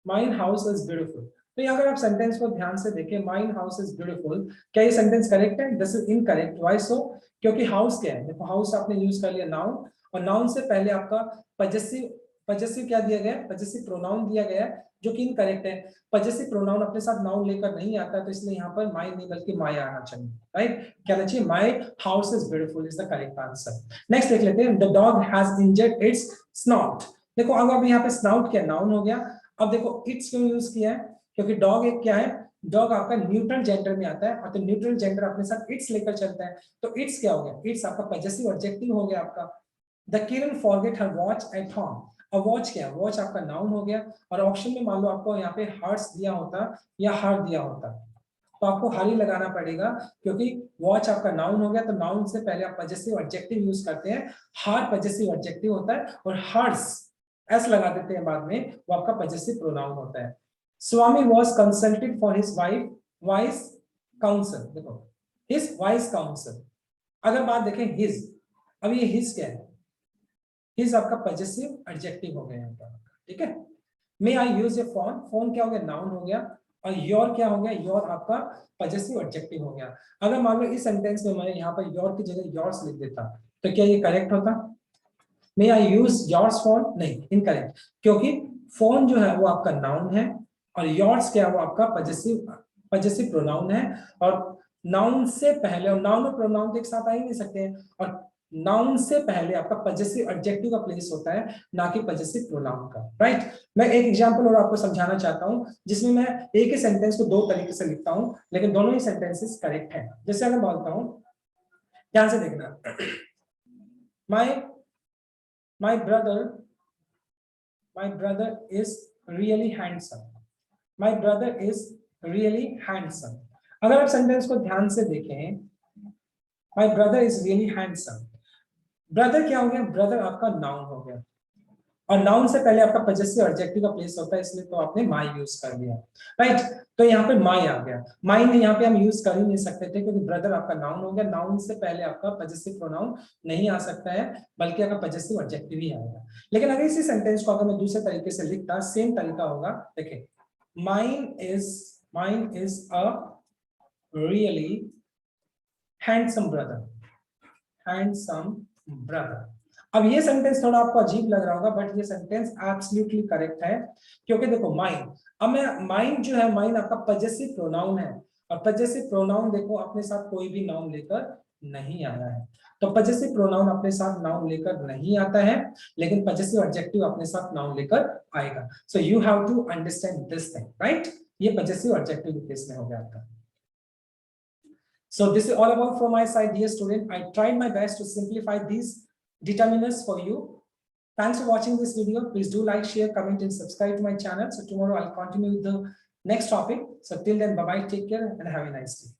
mine house is beautiful, तो ये अगर आप सेंटेंस को ध्यान से देखें, माइन हाउस इज ब्यूटीफुल, क्या ये सेंटेंस करेक्ट है? This is incorrect. Why so? क्योंकि हाउस क्या है, देखो हाउस आपने यूज कर लिया नाउन, और नाउन से पहले आपका पजेसिव, पजेसिव क्या दिया गया है? पजेसिव प्रोनाउन दिया गया है, जो कि इनकरेक्ट है। पजेसिव प्रोनाउन अपने साथ नाउन लेकर नहीं आता, तो इसलिए यहाँ पर माई नहीं बल्कि माई आना चाहिए, राइट? क्या आना चाहिए? My house is beautiful is the correct answer. Next देख लेते हैं, the dog has injured it's snout. देखो अब यहाँ पे स्नाउट क्या नाउन हो गया। अब देखो इट्स क्यों यूज किया है? क्योंकि डॉग एक क्या है? डॉग आपका न्यूट्रल जेंडर में आता है, और तो न्यूट्रल जेंडर अपने साथ इट्स लेकर चलता है, तो इट्स क्या हो गया? इट्स आपका पजेसिव एडजेक्टिव हो गया आपका। The Kiran forget her watch at home. अब वॉच क्या है? वॉच आपका नाउन हो गया, और ऑप्शन में मान लो आपको यहाँ पे हर्ट्स दिया होता या हर दिया होता, तो आपको हर ही लगाना पड़ेगा, क्योंकि वॉच आपका नाउन हो गया, तो नाउन से पहले आप पजेसिव एडजेक्टिव यूज करते हैं, हर पजेसिव एडजेक्टिव होता है, और हर्स एस लगा देते हैं बाद में, वो आपका पजेसिव प्रोनाउन होता है। स्वामी was consulted for his wife wise counsel। देखो his wise counsel, अगर बात देखें his, अब ये his क्या है? his आपका पजेसिव एडजेक्टिव हो गया यहाँ पर, ठीक है। मे आई यूज ए फोन, फोन क्या हो गया? नाउन हो गया, और योर क्या हो गया? योर आपका पजेसिव एडजेक्टिव हो गया। अगर मान लो इस सेंटेंस में मैं यहाँ पर योर की जगह योर्स लिख देता, तो क्या ये करेक्ट होता? मे आई यूज योर्स फोन? नहीं, इनकरेक्ट, क्योंकि फोन जो है वो आपका नाउन है, और योर्स क्या है? वो आपका पजेसिव प्रोनाउन है, और नाउन से पहले, और नाउन और प्रोनाउन तो एक साथ आ ही नहीं सकते हैं, और नाउन से पहले आपका पजेसिव एडजेक्टिव का प्लेस होता है, ना कि पजेसिव प्रोनाउन का, राइट? मैं एक एग्जांपल और आपको समझाना चाहता हूं, जिसमें मैं एक ही सेंटेंस को दो तरीके से लिखता हूं, लेकिन दोनों ही सेंटेंसेस करेक्ट हैं। जैसे अगर बोलता हूं, ध्यान से देखना, my brother is really handsome, my brother is really handsome। अगर आप सेंटेंस को ध्यान से देखें, my brother is really handsome, brother क्या हो गया? ब्रदर आपका नाउन हो गया, और नाउन से पहले आपका पजेसिव एडजेक्टिव का प्लेस होता है, इसलिए तो आपने माई यूज कर लिया, राइट? तो यहाँ पे माई आ गया, माई ने यहाँ पे हम यूज कर ही नहीं सकते थे, क्योंकि ब्रदर आपका नाउन हो गया, नाउन से पहले आपका पजेसिव प्रोनाउन नहीं आ सकता है, बल्कि आपका पजेसिव एडजेक्टिव ही आएगा। लेकिन अगर इसी सेंटेंस को अगर मैं दूसरे तरीके से लिखता, सेम तरीका होगा। देखिए, mine is a really handsome brother, handsome brother. अब ये सेंटेंस थोड़ा आपको अजीब लग रहा होगा, बट ये सेंटेंस एब्सोल्युटली करेक्ट है, क्योंकि देखो माइन, अब मैं माइन जो है, माइन आपका पजेसिव प्रोनाउन है, और पजेसिव प्रोनाउन देखो अपने साथ कोई भी नाउन लेकर नहीं आया है, तो पजेसिव प्रोनाउन अपने साथ नाउन लेकर नहीं आता है, लेकिन पजेसिव एडजेक्टिव अपने साथ नाउन लेकर आएगा। So you have to understand this thing, right? ये पजेसिव एडजेक्टिव के केस में हो गया आपका। So this is all about from my side, dear student. I tried my best to simplify these determinants for you. Thanks for watching this video. Please do like, share, comment, and subscribe to my channel. So tomorrow I'll continue with the next topic. So till then, bye bye, take care, and have a nice day.